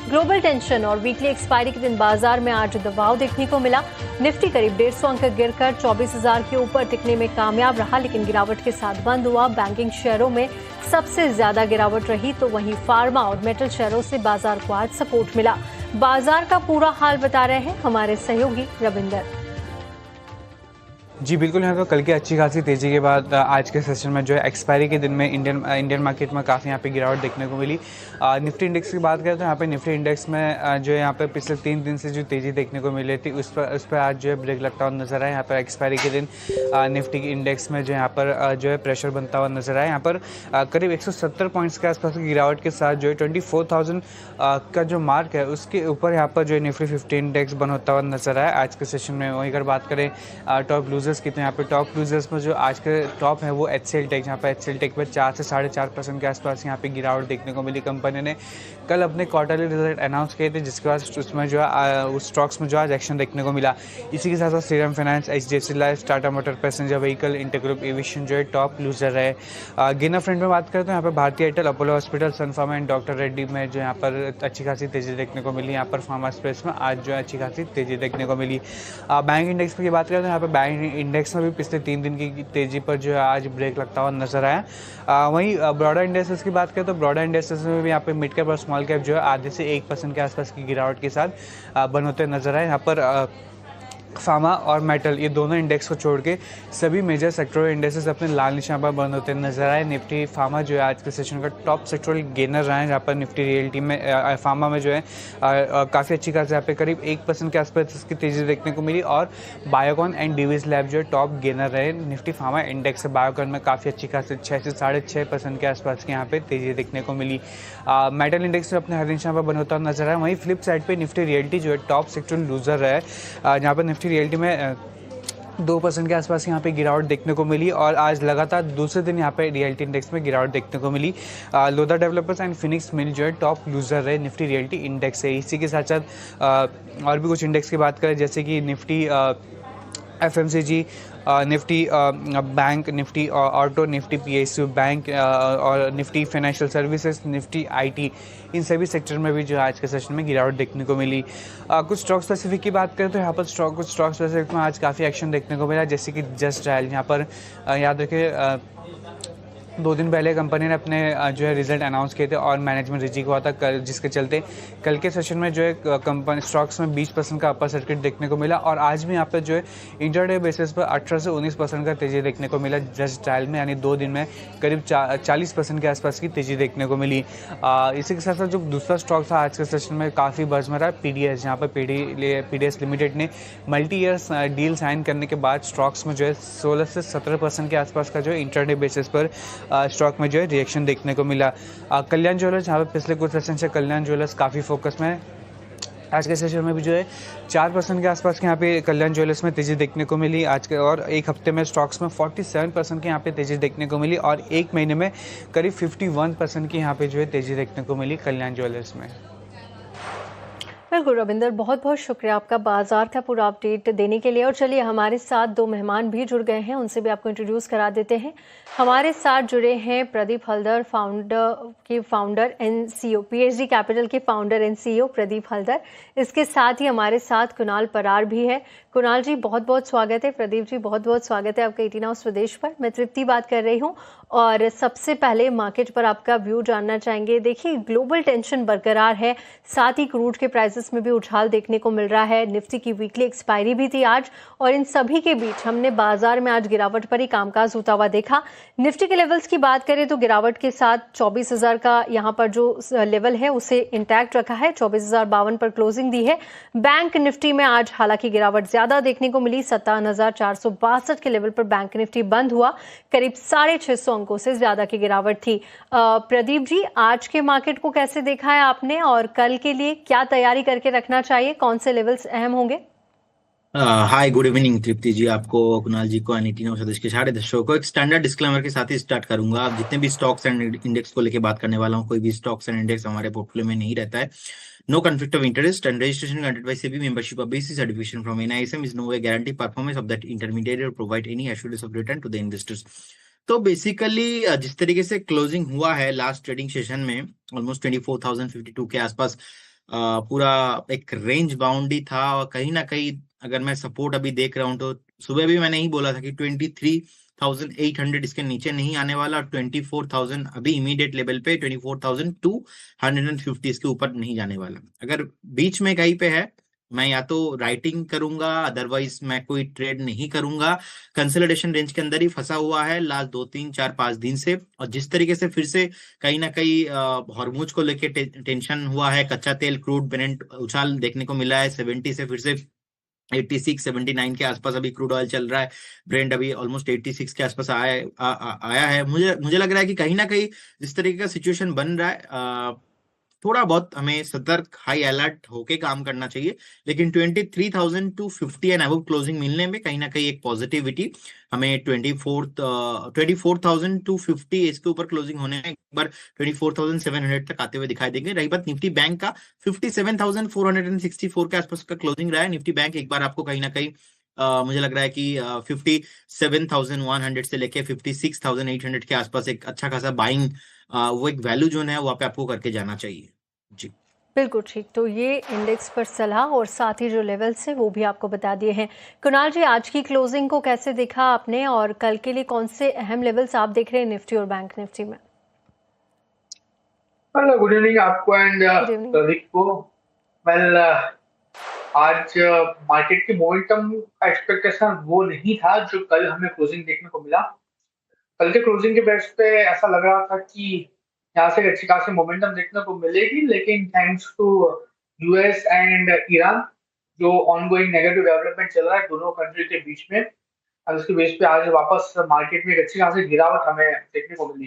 Global tension और weekly expiry के दिन बाजार में आज दबाव देखने को मिला। निफ्टी करीब 150 अंक गिरकर 24,000 के ऊपर टिकने में कामयाब रहा, लेकिन गिरावट के साथ बंद हुआ। बैंकिंग शेयरों में सबसे ज्यादा गिरावट रही, तो वहीं फार्मा और मेटल शेयरों से बाजार को आज सपोर्ट मिला। बाजार का पूरा हाल बता रहे हैं हमारे सहयोगी रविंदर। जी बिल्कुल, यहाँ तो कल की अच्छी खासी तेज़ी के बाद आज के सेशन में जो है एक्सपायरी के दिन में इंडियन मार्केट में काफ़ी यहाँ पे गिरावट देखने को मिली। निफ्टी इंडेक्स की बात करें तो यहाँ पे निफ्टी इंडेक्स में जो है यहाँ पे पिछले 3 दिन से जो तेज़ी देखने को मिली थी उस पर आज जो है ब्रेक लगता हुआ नजर आया। यहाँ पर एक्सपायरी के दिन निफ्टी इंडेक्स में जो यहाँ पर जो है प्रेशर बनता हुआ नजर आया। यहाँ पर करीब 170 पॉइंट्स के आसपास की गिरावट के साथ जो है 24,000 का जो मार्क है उसके ऊपर यहाँ पर जो है निफ्टी 50 इंडेक्स बन होता हुआ नजर आया आज के सेशन में। वहीं अगर बात करें टॉप लूजर्स की, तो यहाँ पे टॉप लूजर्स में जो आज के टॉप है वो HCL टेक, यहाँ पे HCL टेक पे 4 से 4.5% के आसपास यहाँ पे गिरावट देखने को मिली। कंपनी ने कल अपने क्वार्टरली रिजल्ट अनाउंस किए थे, जिसके बाद उसमें जो है उस स्टॉक्स में जो आज एक्शन देखने को मिला। इसी के साथ साथ Shriram finance, HDFC life, Tata motor passenger vehicle, intergroup aviation जो है टॉप लूजर है। गेनर फ्रंट में बात करें तो यहाँ पे Bharti Airtel, Apollo hospital, Sun Pharma and doctor Reddy में जो यहाँ पर अच्छी खासी तेजी देखने को मिली। यहाँ पर फार्मा स्पेस में आज जो है अच्छी खासी तेजी देखने को मिली। बैंक इंडेक्स की बात करें तो यहाँ पे बैंक इंडेक्स में भी पिछले 3 दिन की तेजी पर जो है आज ब्रेक लगता हुआ नजर आया। वहीं ब्रॉडर इंडेक्सेस की बात करें तो ब्रॉडर इंडेक्सेस में भी यहाँ पे मिड कैप और स्मॉल कैप जो है आधे से 1% के आसपास की गिरावट के साथ बन होते नजर आए। यहाँ पर फार्मा और मेटल, ये दोनों इंडेक्स को छोड़ के सभी मेजर सेक्टोरल इंडेक्सेस अपने लाल निशान पर बंद होते नजर आए। निफ्टी फार्मा जो है आज के सेशन का टॉप सेक्टोरल गेनर रहा है, जहाँ पर निफ्टी रियल्टी में फार्मा में जो है काफ़ी अच्छी खासी यहाँ पे करीब 1% के आसपास इसकी तेजी देखने को मिली। और बायोकॉन एंड डिवीज लैब जो है टॉप गेनर रहे निफ्टी फार्मा इंडेक्स से। बायोकॉन में काफ़ी अच्छी खासी 6 से 6.5% के आसपास की यहाँ पे तेजी देखने को मिली। मेटल इंडेक्स में अपने हर निशान पर बन होता नजर आया। वहीं फ्लिप साइड पर निफ्टी रियल्टी जो है टॉप सेक्टोरल लूजर रहा है, जहाँ पर निफ्टी रियल्टी में 2% के आसपास यहाँ पे गिरावट देखने को मिली। और आज लगातार दूसरे दिन यहाँ पे रियल्टी इंडेक्स में गिरावट देखने को मिली। लोधा डेवलपर्स एंड फिनिक्स मिल जो है टॉप लूजर रहे निफ्टी रियल्टी इंडेक्स से। इसी के साथ साथ और भी कुछ इंडेक्स की बात करें, जैसे कि Nifty FMCG, Nifty bank, Nifty auto, Nifty PSU bank और Nifty financial services, Nifty IT, इन सभी सेक्टर में भी जो आज के सेशन में गिरावट देखने को मिली। कुछ स्टॉक स्पेसिफिक की बात करें तो यहाँ पर कुछ स्टॉक स्पेसिफिक में आज काफ़ी एक्शन देखने को मिला, जैसे कि जस्ट डायल। यहाँ पर याद रखिए 2 दिन पहले कंपनी ने अपने जो है रिजल्ट अनाउंस किए थे और मैनेजमेंट रिजीक हुआ था जिसके चलते कल के सेशन में जो है कंपनी स्टॉक्स में 20% का अपर सर्किट देखने को मिला। और आज भी यहाँ पर जो है इंटरडे बेसिस पर 18 से 19% का तेजी देखने को मिला जस्ट डायल में, यानी 2 दिन में करीब 40% के आसपास की तेजी देखने को मिली। इसी के साथ साथ जो दूसरा स्टॉक था आज के सेशन में काफ़ी बर्ज में रहा, PDS। यहाँ पर PDS लिमिटेड ने मल्टी ईयर डील साइन करने के बाद स्टॉक्स में जो है 16 से 17% के आसपास का जो है इंटरडे बेसिस पर स्टॉक में जो है रिएक्शन देखने को मिला। कल्याण ज्वेलर्स, यहाँ पे पिछले कुछ सेशन से कल्याण ज्वेलर्स काफ़ी फोकस में है। आज के सेशन में भी जो है 4% के आसपास के यहाँ पे कल्याण ज्वेलर्स में तेजी देखने को मिली आज के। और एक हफ्ते में स्टॉक्स में 47% की यहाँ पे तेजी देखने को मिली और एक महीने में करीब 51% की यहाँ पे जो है तेजी देखने को मिली कल्याण ज्वेलर्स में। बिल्कुल रविंदर, बहुत बहुत शुक्रिया आपका बाजार का पूरा अपडेट देने के लिए। और चलिए हमारे साथ 2 मेहमान भी जुड़ गए हैं, उनसे भी आपको इंट्रोड्यूस करा देते हैं। हमारे साथ जुड़े हैं Pradeep Haldar, founder and CEO, PhD capital के founder and CEO Pradeep Haldar. इसके साथ ही हमारे साथ कुणाल परार भी है। कुणाल जी बहुत बहुत स्वागत है। प्रदीप जी बहुत बहुत स्वागत है आपका 18 हाउस प्रदेश पर। मैं तृप्ति बात कर रही हूँ और सबसे पहले मार्केट पर आपका व्यू जानना चाहेंगे। देखिए ग्लोबल टेंशन बरकरार है, साथ ही क्रूड के प्राइसेस में भी उछाल देखने को मिल रहा है। निफ्टी की वीकली एक्सपायरी भी थी आज और इन सभी के बीच हमने बाजार में आज गिरावट पर ही कामकाज होता हुआ देखा। निफ्टी के लेवल्स की बात करें तो गिरावट के साथ 24,000 का यहाँ पर जो लेवल है उसे इंटैक्ट रखा है, 24,052 पर क्लोजिंग दी है। बैंक निफ्टी में आज हालांकि गिरावट ज्यादा देखने को मिली, 57,462 के लेवल पर बैंक निफ्टी बंद हुआ, करीब 650 अंकों से ज्यादा की गिरावट थी। प्रदीप जी, आज के मार्केट को कैसे देखा है आपने और कल के लिए क्या तैयारी करके रखना चाहिए, कौन से लेवल्स अहम होंगे? हाय, गुड इवनिंग तृप्ति जी, आपको, कुणाल जी को, एनईटी सदस्य के सारे दर्शकों को। एक स्टैंडर्ड डिस्क्लेमर के साथ ही स्टार्ट करूंगा। आप जितने भी स्टॉक्स एंड इंडेक्स को लेके बात करने वाला हूं, कोई भी स्टॉक्स एंड इंडेक्स हमारे पोर्टफोलियो में नहीं रहता है। No conflict of interest and registration granted by SEBI, membership of BC certification from NISM is no way guarantee performance of that intermediary or provide any assurance of return to the investors। तो basically जिस तरीके से closing हुआ है last trading session में almost 24,052 के आसपास, पूरा एक रेंज बाउंड ही था, और कहीं ना कहीं अगर मैं सपोर्ट अभी देख रहा हूँ तो सुबह भी मैंने ही बोला था कि 23,800 इसके नीचे नहीं आने वाला, और 24,000 अभी इमीडिएट लेवल पे 24,250 इसके ऊपर नहीं जाने वाला। अगर बीच में कहीं पे है, मैं या तो राइटिंग करूंगा, अदरवाइज मैं कोई ट्रेड नहीं करूंगा। कंसोलिडेशन रेंज के अंदर ही फंसा हुआ है लास्ट 2 3 4 5 दिन से, और जिस तरीके से फिर से कहीं ना कहीं हॉर्मूज को लेके टेंशन हुआ है, कच्चा तेल क्रूड ब्रेंट उछाल देखने को मिला है 70 से फिर से 86 79 के आसपास अभी क्रूड ऑयल चल रहा है। ब्रेंट अभी ऑलमोस्ट 86 के आसपास आया है। मुझे लग रहा है कि कहीं ना कहीं जिस तरीके का सिचुएशन बन रहा है, थोड़ा बहुत हमें सतर्क हाई अलर्ट होके काम करना चाहिए। लेकिन 23,250 एंड अबव क्लोजिंग मिलने में कहीं ना कहीं एक पॉजिटिविटी हमें 24,250 इसके ऊपर क्लोजिंग होने में एक बार 24,700 तक आते हुए दिखाई देंगे। रही बात निफ्टी बैंक का, 57,464 के आसपास का क्लोजिंग रहा है निफ्टी बैंक। एक बार आपको कहीं ना कहीं मुझे लग रहा है कि 57,100 से लेके 56,800 के आसपास एक अच्छा खासा बाइंग वो एक वैल्यू जोन है, वहां पे आपको करके जाना चाहिए जी। बिल्कुल ठीक। तो ये इंडेक्स पर सलाह और साथ ही जो लेवल्स हैं वो भी आपको बता दिए हैं। कुणाल जी, आज की क्लोजिंग को कैसे देखा आपने और कल के लिए कौन से अहम लेवल्स आप देख रहे हैं निफ्टी और बैंक निफ्टी में? हेलो, गुड इवनिंग आपको एंड गुड इवनिंग। प्रदीप को। वेल, आज मार्केट की मोमेंटम का एक्सपेक्टेशन वो नहीं था जो कल हमें क्लोजिंग देखने को मिला। कल के क्लोजिंग के बेस पे ऐसा लग रहा था कि यहाँ से अच्छी खासी मोमेंटम देखने को मिलेगी, लेकिन thanks to US and Iran जो ऑनगोइंग नेगेटिव डेवलपमेंट चल रहा है दोनों कंट्री के बीच में, और उसके बेस पे आज वापस मार्केट में एक अच्छी खासी गिरावट हमें देखने को मिली।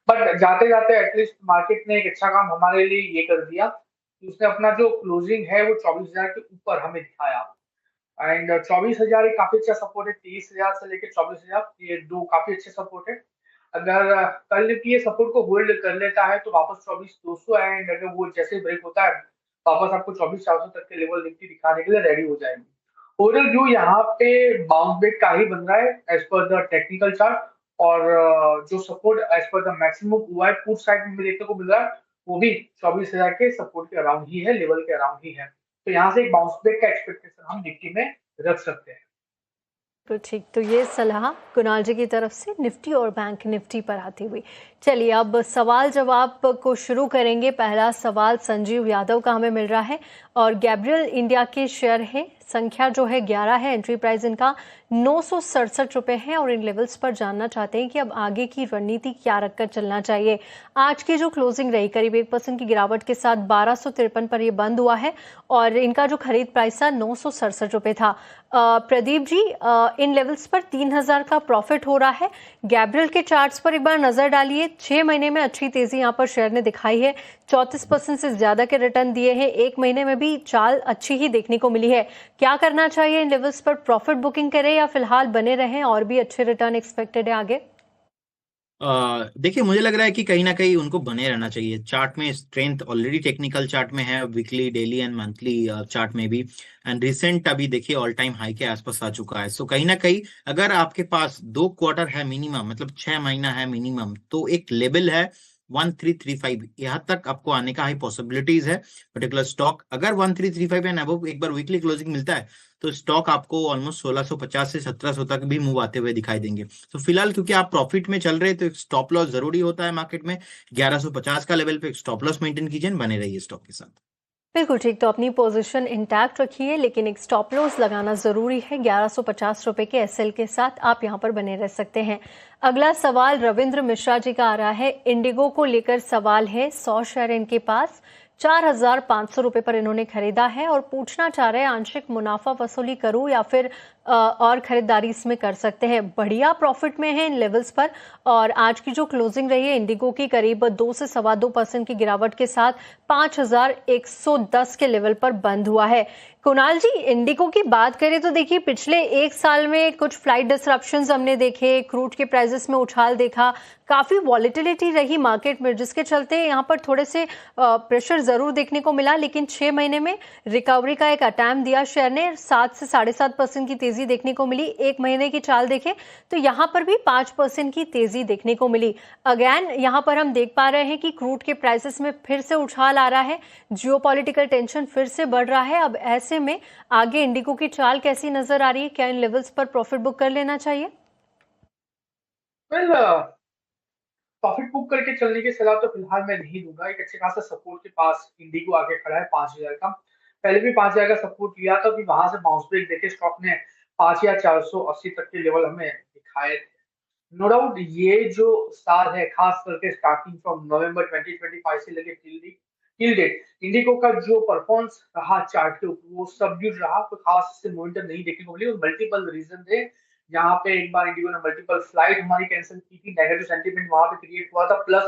बट जाते जाते एटलीस्ट मार्केट ने एक अच्छा काम हमारे लिए ये कर दिया कि उसने अपना जो क्लोजिंग है वो 24,000 के ऊपर हमें दिखाया, एंड 24,000 एक काफी अच्छा सपोर्ट है। 23,000 से लेकर 24,000 ये दो काफी अच्छे सपोर्ट है। अगर कल की ये सपोर्ट को होल्ड कर लेता है तो वापस 24,200, एंड अगर वो जैसे ब्रेक होता है वापस आपको 24,400 तक के लेवल दिखाने के लिए रेडी हो जाएंगे। ओवरऑल व्यू यहाँ पे बाउंस बैक का ही बन रहा है as per the technical chart, और जो support as per the maximum हुआ है पुट साइड में देखने को मिल रहा है वो भी 24,000 के सपोर्ट के अराउंड ही है, लेवल के अराउंड ही है। तो यहाँ से एक बाउंस बैक का एक्सपेक्टेशन हम निफ्टी में रख सकते हैं। तो ठीक। तो ये सलाह कुणाल जी की तरफ से निफ्टी और बैंक निफ्टी पर आती हुई। चलिए अब सवाल जवाब को शुरू करेंगे। पहला सवाल संजीव यादव का हमें मिल रहा है और गैब्रियल इंडिया के शेयर है, संख्या जो है 11 है, एंट्री प्राइस इनका 967 रुपये है और इन लेवल्स पर जानना चाहते हैं कि अब आगे की रणनीति क्या रखकर चलना चाहिए। आज की जो क्लोजिंग रही करीब 1% की गिरावट के साथ 1253 पर ये बंद हुआ है और इनका जो खरीद प्राइस था 967 रुपये था। प्रदीप जी, इन लेवल्स पर 3,000 का प्रॉफिट हो रहा है। गैब्रियल के चार्ट्स पर एक बार नजर डालिए। 6 महीने में अच्छी तेजी यहाँ पर शेयर ने दिखाई है, 34% से ज्यादा के रिटर्न दिए हैं। एक महीने में भी चाल अच्छी ही देखने को मिली है। क्या करना चाहिए? इन लेवल्स पर प्रॉफिट बुकिंग करें या फिलहाल बने रहें और भी अच्छे रिटर्न एक्सपेक्टेड है आगे? देखिए, मुझे लग रहा है कि कहीं ना कहीं उनको बने रहना चाहिए। चार्ट में स्ट्रेंथ ऑलरेडी टेक्निकल चार्ट में है, weekly daily and monthly chart में भी, एंड रिसेंट अभी देखिए ऑल टाइम हाई के आसपास आ चुका है। सो कहीं ना कहीं अगर आपके पास 2 क्वार्टर है मिनिमम, मतलब 6 महीना है मिनिमम, तो एक लेवल है 1335, यहाँ तक आपको आने का हाई पॉसिबिलिटीज है पर्टिकुलर स्टॉक। अगर 1335 एंड अबव एक बार वीकली क्लोजिंग मिलता है तो स्टॉक आपको ऑलमोस्ट 1650 से 1700 तक भी मूव आते हुए दिखाई देंगे। तो फिलहाल क्योंकि आप प्रॉफिट में चल रहे तो एक स्टॉप लॉस जरूरी होता है मार्केट में। 1150 का लेवल पे एक स्टॉप लॉस मेंटेन कीजिए, बने रहिए स्टॉक के साथ। बिल्कुल ठीक। तो अपनी पोजीशन इंटैक्ट रखिए, लेकिन एक स्टॉप लॉस लगाना जरूरी है। 1150 रुपए के एसएल के साथ आप यहां पर बने रह सकते हैं। अगला सवाल रविंद्र मिश्रा जी का आ रहा है। इंडिगो को लेकर सवाल है। 100 शेयर इनके पास 4,500 रुपए पर इन्होंने खरीदा है और पूछना चाह रहे हैं आंशिक मुनाफा वसूली करूं या फिर और खरीदारी इसमें कर सकते हैं। बढ़िया प्रॉफिट में है इन लेवल्स पर और आज की जो क्लोजिंग रही है इंडिगो की करीब 2 से 2.25% की गिरावट के साथ 5,110 के लेवल पर बंद हुआ है। कुणाल जी, इंडिगो की बात करें तो देखिए पिछले 1 साल में कुछ फ्लाइट डिसरप्शंस हमने देखे, क्रूड के प्राइसेस में उछाल देखा, काफी वॉलेटिलिटी रही मार्केट में, जिसके चलते यहाँ पर थोड़े से प्रेशर जरूर देखने को मिला, लेकिन 6 महीने में रिकवरी का एक अटैम्प्ट दिया शेयर ने। 7 से 7.5% की तेजी देखने को मिली। 1 महीने की चाल देखें तो यहाँ पर भी 5% की तेजी देखने को मिली। अगेन यहाँ पर हम देख पा रहे हैं कि क्रूड के प्राइसेस में फिर से उछाल आ रहा है, जियोपॉलिटिकल टेंशन फिर से बढ़ रहा है। अब ऐसे में आगे इंडिगो की चाल कैसी नजर आ रही है? क्या इन लेवल्स पर प्रॉफिट बुक कर लेना चाहिए? प्रॉफिट बुक करके चलने की सलाह तो फिलहाल मैं नहीं दूंगा। एक अच्छे खासा सपोर्ट के पास इंडिगो आगे खड़ा है 5,000 का। पहले भी 5,000 का सपोर्ट लिया था, कि वहां से बाउंस बैक देके स्टॉक ने 5,480 तक के लेवल हमें दिखाए थे। नो डाउट ये जो स्टार है, खास करके स्टार्टिंग फ्रॉम नवंबर 2025 से लेके टिल डेट इंडिगो का जो परफॉर्मेंस रहा चार्ट के ऊपर वो सबड्यूड रहा, तो खास से मोमेंटम नहीं देखने को मिली। और मल्टीपल रीजन थे। यहाँ पे एक बार इंडिगो ने मल्टीपल फ्लाइट हमारी कैंसिल की थी, नेगेटिव सेंटीमेंट वहां पे क्रिएट हुआ था। प्लस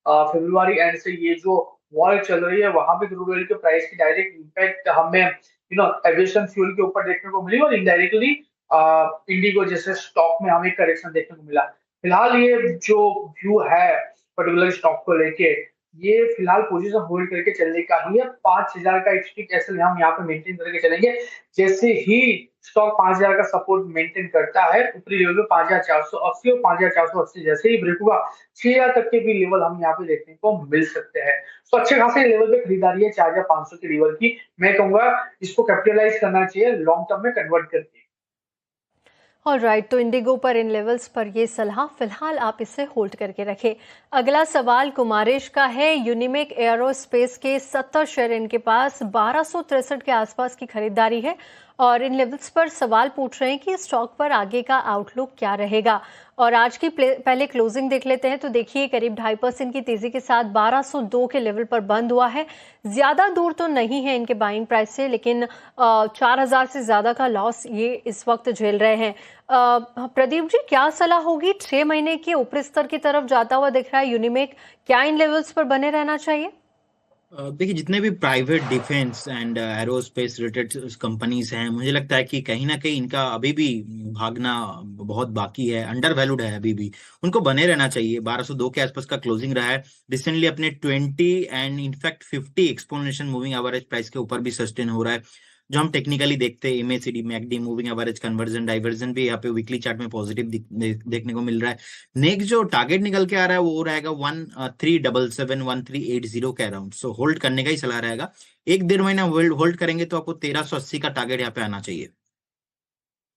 फरवरी एंड से ये जो वॉर चल रही है वहां पे क्रूड ऑयल के प्राइस की डायरेक्ट इंपैक्ट हमें एविएशन फ्यूल के ऊपर देखने को मिली, और इनडायरेक्टली इंडिगो जैसे स्टॉक में हमें करेक्शन देखने को मिला। फिलहाल ये जो व्यू है पर्टिकुलर स्टॉक को लेके, ये फिलहाल पोजीशन होल्ड करके चलने का ही है। 5,000 का एक स्टिक एसएल हम यहाँ पे मेंटेन करके चलेंगे। जैसे ही स्टॉक 5,000 का सपोर्ट मेंटेन करता है, ऊपरी लेवल पे 5,480 और 5,480 जैसे ही ब्रेक हुआ 6,000 तक के भी लेवल हम यहाँ पे देखने को मिल सकते हैं। तो अच्छे खासे लेवल पे खरीदारी है 4,500 के लेवल की। मैं कहूंगा इसको कैपिटलाइज करना चाहिए लॉन्ग टर्म में कन्वर्ट करके। ऑलराइट, तो इंडिगो पर इन लेवल्स पर ये सलाह, फिलहाल आप इसे होल्ड करके रखें। अगला सवाल कुमारेश का है। यूनिमेक एयरोस्पेस के 70 शेयर इनके पास 1263 के आसपास की खरीदारी है और इन लेवल्स पर सवाल पूछ रहे हैं कि स्टॉक पर आगे का आउटलुक क्या रहेगा। और आज की पहले क्लोजिंग देख लेते हैं तो देखिए करीब 2.5% की तेजी के साथ 1202 के लेवल पर बंद हुआ है। ज्यादा दूर तो नहीं है इनके बाइंग प्राइस से, लेकिन 4,000 से ज्यादा का लॉस ये इस वक्त झेल रहे हैं। प्रदीप जी, क्या सलाह होगी? 6 महीने के ऊपरी स्तर की तरफ जाता हुआ दिख रहा है यूनिमेक, क्या इन लेवल्स पर बने रहना चाहिए? देखिए, जितने भी private defence and aerospace related companies हैं, मुझे लगता है कि कहीं ना कहीं इनका अभी भी भागना बहुत बाकी है, अंडर वैल्यूड है अभी भी। उनको बने रहना चाहिए। 1202 के आसपास का क्लोजिंग रहा है। रिसेंटली अपने 20 and in fact 50 exponential moving average price के ऊपर भी सस्टेन हो रहा है। जो हम टेक्निकली देखते हैं, MACD, McD, moving average conversion, diversion भी यहाँ पे वीकली चार्ट में पॉजिटिव देखने को मिल रहा है। नेक्स्ट जो टारगेट निकल के आ रहा है वो रहेगा 1377 1380 के अराउंड। सो होल्ड करने का ही सलाह रहेगा। 1-1.5 महीना होल्ड करेंगे तो आपको 1380 का टारगेट यहाँ पे आना चाहिए।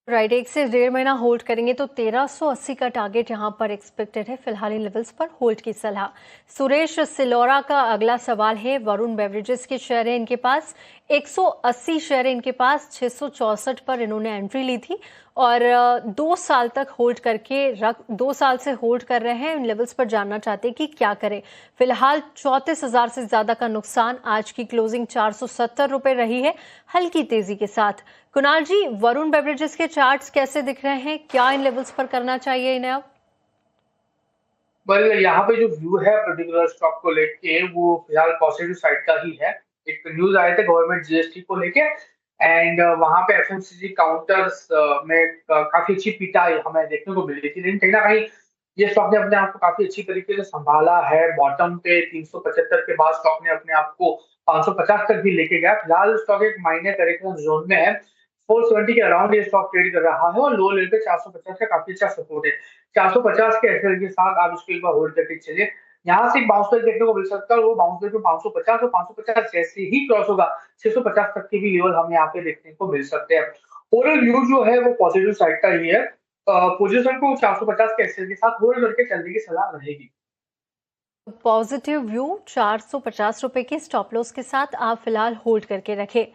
राइट, 1 से 1.5 महीना होल्ड करेंगे तो 1380 का टारगेट यहाँ पर एक्सपेक्टेड है। फिलहाल इन लेवल्स पर होल्ड की सलाह। सुरेश सिलोरा का अगला सवाल है। वरुण बेवरेजेस के शेयर है इनके पास, 180 शेयर है इनके पास। 664 पर इन्होंने एंट्री ली थी और 2 साल तक होल्ड करके 2 साल से होल्ड कर रहे हैं। इन लेवल्स पर जानना चाहते हैं कि क्या करें। फिलहाल 34,000 से ज्यादा का नुकसान। आज की क्लोजिंग 470 रुपए रही है, हल्की तेजी के साथ। कुणाल जी, वरुण बेवरेजेस के चार्ट्स कैसे दिख रहे हैं? क्या इन लेवल्स पर करना चाहिए इन्हें अब? यहाँ पे जो व्यू है पर्टिकुलर स्टॉक को लेके वो फिलहाल पॉजिटिव साइड का ही है। एक न्यूज आए थे गवर्नमेंट जीएसटी को लेके, एंड वहां पे एफएमसीजी काउंटर्स में काफी अच्छी पिटाई हमें देखने को मिली थी। लेकिन कहीं ना कहीं ये स्टॉक ने अपने आप को काफी अच्छी तरीके से संभाला है। बॉटम पे 375 के बाद स्टॉक ने अपने आप को 550 तक भी लेके गया। फिलहाल स्टॉक एक माइनर करेक्शन जोन में है। 470 के अराउंड ये स्टॉक ट्रेड कर रहा है और लो लेवल पे 450 का काफी अच्छा सपोर्ट है। 450 के एसएल के साथ आप इसको एक बार होल्ड करके चलिए। यहाँ से एक बाउंस बैक देखने को मिल सकता है और वो बाउंस बैक में 550 और 550 जैसे ही क्रॉस होगा 650 तक के भी लेवल हमें यहाँ पे देखने को मिल सकते हैं। ओवरऑल व्यू जो है वो पॉजिटिव साइड का ही है। पोजीशन को 450 के एसएल के साथ होल्ड करके चलने की सलाह रहेगी। पॉजिटिव व्यू 450 रुपए के स्टॉप लॉस के साथ आप फिलहाल होल्ड करके रखें।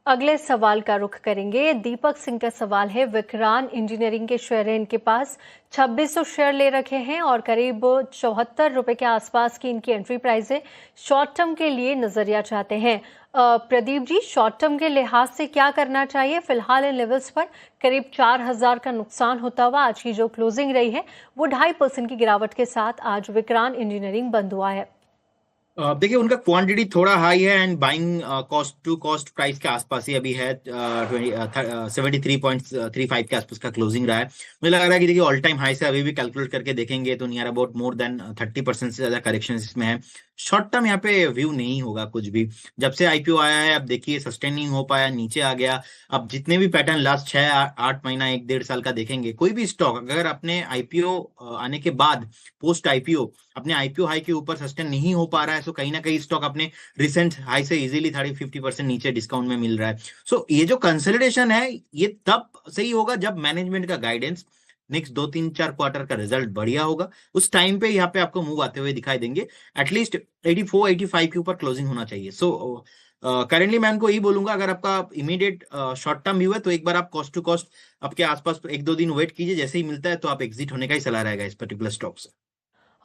अगले सवाल का रुख करेंगे। दीपक सिंह का सवाल है। विक्रान इंजीनियरिंग के शेयर हैं इनके पास, 2600 शेयर ले रखे हैं और करीब 74 रुपए के आसपास की इनकी एंट्री प्राइस है। शॉर्ट टर्म के लिए नजरिया चाहते हैं। प्रदीप जी, शॉर्ट टर्म के लिहाज से क्या करना चाहिए? फिलहाल इन लेवल्स पर करीब 4,000 का नुकसान होता हुआ आज की जो क्लोजिंग रही है वो 2.5% की गिरावट के साथ आज विक्रान इंजीनियरिंग बंद हुआ है। देखिए, उनका क्वांटिटी थोड़ा हाई है and buying cost to cost price के आसपास ही अभी है। 73.35 के आसपास का क्लोजिंग रहा है। मुझे लग रहा है कि देखिए ऑल टाइम हाई से अभी भी कैलकुलेट करके देखेंगे तो नियर अबाउट मोर देन 30% से ज्यादा करेक्शन इसमें है। शॉर्ट टर्म यहाँ पे व्यू नहीं होगा कुछ भी। जब से आईपीओ आया है अब देखिए सस्टेन नहीं हो पाया, नीचे आ गया। अब जितने भी पैटर्न लास्ट 6-8 महीना 1-1.5 साल का देखेंगे, कोई भी स्टॉक अगर अपने आईपीओ आने के बाद पोस्ट आईपीओ अपने आईपीओ हाई के ऊपर सस्टेन नहीं हो पा रहा है, तो कहीं ना कहीं स्टॉक अपने रिसेंट हाई से इजीली 30-50% नीचे डिस्काउंट में मिल रहा है। सो ये जो कंसोलिडेशन है ये तब सही होगा जब मैनेजमेंट का गाइडेंस नेक्स्ट 2-3-4 क्वार्टर का रिजल्ट बढ़िया होगा, उस टाइम पे यहाँ पे आपको मूव आते हुए दिखाई देंगे। एटलीस्ट 84-85 के ऊपर क्लोजिंग होना चाहिए। सो करेंटली मैं इनको यही बोलूंगा, अगर आपका इमीडिएट शॉर्ट टर्म व्यू है तो एक बार आप कॉस्ट टू कॉस्ट आपके आसपास 1-2 दिन वेट कीजिए, जैसे ही मिलता है तो आप एग्जिट होने का ही सलाह रहेगा इस पर्टिकुलर स्टॉक से।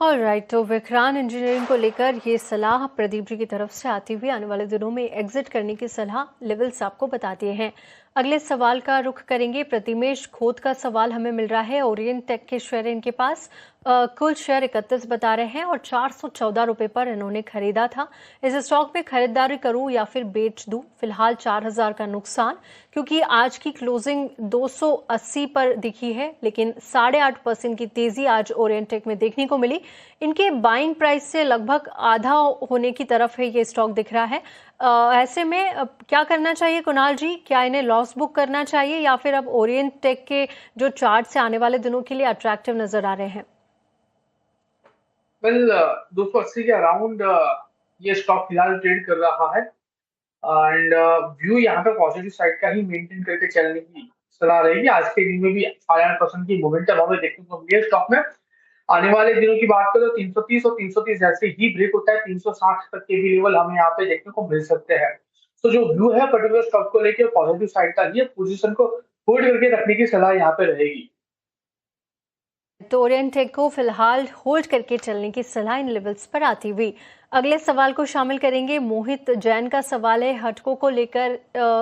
ऑलराइट, तो विक्रांत इंजीनियरिंग को लेकर ये सलाह प्रदीप जी की तरफ से आती हुई आने वाले दिनों में एग्जिट करने की सलाह लेवल्स आपको बता दिए हैं। अगले सवाल का रुख करेंगे। प्रतिमेश खोत का सवाल हमें मिल रहा है। ओरिएंट टेक के शेयर इनके पास कुल शेयर 31 बता रहे हैं और 414 रुपए पर इन्होंने खरीदा था। इस स्टॉक में खरीदारी करूं या फिर बेच दूं? फिलहाल 4000 का नुकसान, क्योंकि आज की क्लोजिंग 280 पर दिखी है, लेकिन 8.5% की तेजी आज ओरिएंट टेक में देखने को मिली। इनके बाइंग प्राइस से लगभग आधा होने की तरफ है ये स्टॉक दिख रहा है। ऐसे में क्या करना चाहिए कुणाल जी? क्या इन्हें लॉस बुक करना चाहिए या फिर अब ओरिएंट टेक के जो चार्ट से आने वाले दिनों के लिए अट्रैक्टिव नजर आ रहे हैं? वेल 280 के अराउंड ये स्टॉक फिलहाल ट्रेड कर रहा है एंड व्यू यहाँ पे पॉजिटिव साइड का ही मेंटेन करके चलने की सलाह रहेगी। आज के दिन में भी 8% की मोमेंटम हमें देखने को मिली है स्टॉक में। आने वाले दिनों की बात करें तो 330 और 330 जैसे ही ब्रेक होता है 360 तक के भी लेवल हमें यहाँ पे देखने को मिल सकते हैं। तो जो व्यू है पर्टिकुलर स्टॉक को लेकर पॉजिटिव साइड का ही है, पोजीशन को होल्ड करके रखने की सलाह यहाँ पे रहेगी। तो ओरिएंट टेक को फिलहाल होल्ड करके चलने की सलाह इन लेवल्स पर आती हुई अगले सवाल को शामिल करेंगे। मोहित जैन का सवाल है, हटको को लेकर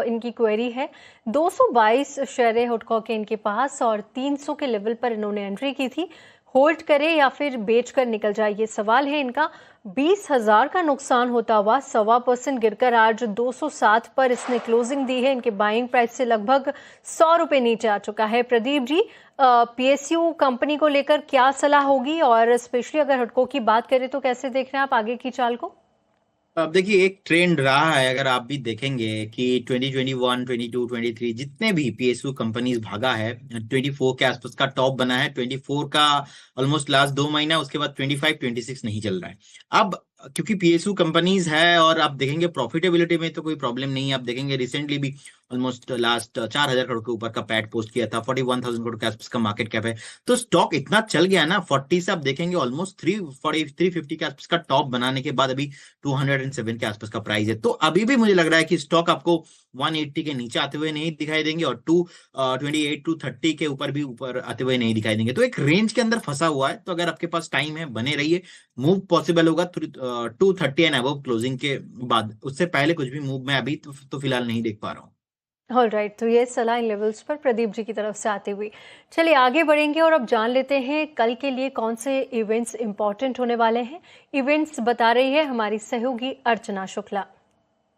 इनकी क्वेरी है। 222 शेयर है हटको के इनके पास और 300 के लेवल पर इन्होंने एंट्री की थी। होल्ड करे या फिर बेच कर निकल जाए, ये सवाल है इनका। 20,000 का नुकसान होता हुआ 1.25% गिरकर आज 207 पर इसने क्लोजिंग दी है। इनके बाइंग प्राइस से लगभग 100 रुपए नीचे आ चुका है। प्रदीप जी, पीएसयू कंपनी को लेकर क्या सलाह होगी और स्पेशली अगर हटको की बात करें तो कैसे देख रहे हैं आप आगे की चाल को? अब देखिए एक ट्रेंड रहा है, अगर आप भी देखेंगे कि 2021, 22, 23 जितने भी पीएसयू कंपनीज भागा है 24 के आसपास का टॉप बना है। 24 का ऑलमोस्ट लास्ट 2 महीना, उसके बाद 25, 26 नहीं चल रहा है। अब क्योंकि पीएसयू कंपनीज है और आप देखेंगे प्रॉफिटेबिलिटी में तो कोई प्रॉब्लम नहीं है। आप देखेंगे रिसेंटली भी ऑलमोस्ट लास्ट 4,000 करोड़ के ऊपर का पैट पोस्ट किया था, 41,000 करोड़ के आसपास का मार्केट कैप है। तो स्टॉक इतना चल गया ना, 40 से आप देखेंगे ऑलमोस्ट 350 के आसपास का टॉप बनाने के बाद अभी 207 के आसपास का प्राइस है। तो अभी भी मुझे लग रहा है कि स्टॉक आपको 180 के नीचे आते हुए नहीं दिखाई देंगे और 228-230 के ऊपर भी ऊपर आते हुए नहीं दिखाई देंगे। तो एक रेंज के अंदर फंसा हुआ है। तो अगर आपके पास टाइम है बने रहिए, मूव पॉसिबल होगा 230 एंड अबव क्लोजिंग के बाद। उससे पहले कुछ भी मूव मैं अभी तो फिलहाल नहीं देख पा रहा हूँ। ऑलराइट, तो ये सलाह इन लेवल्स पर प्रदीप जी की तरफ से आती हुई। चलिए आगे बढ़ेंगे और अब जान लेते हैं कल के लिए कौन से इवेंट्स इंपॉर्टेंट होने वाले हैं। इवेंट्स बता रही है हमारी सहयोगी अर्चना शुक्ला।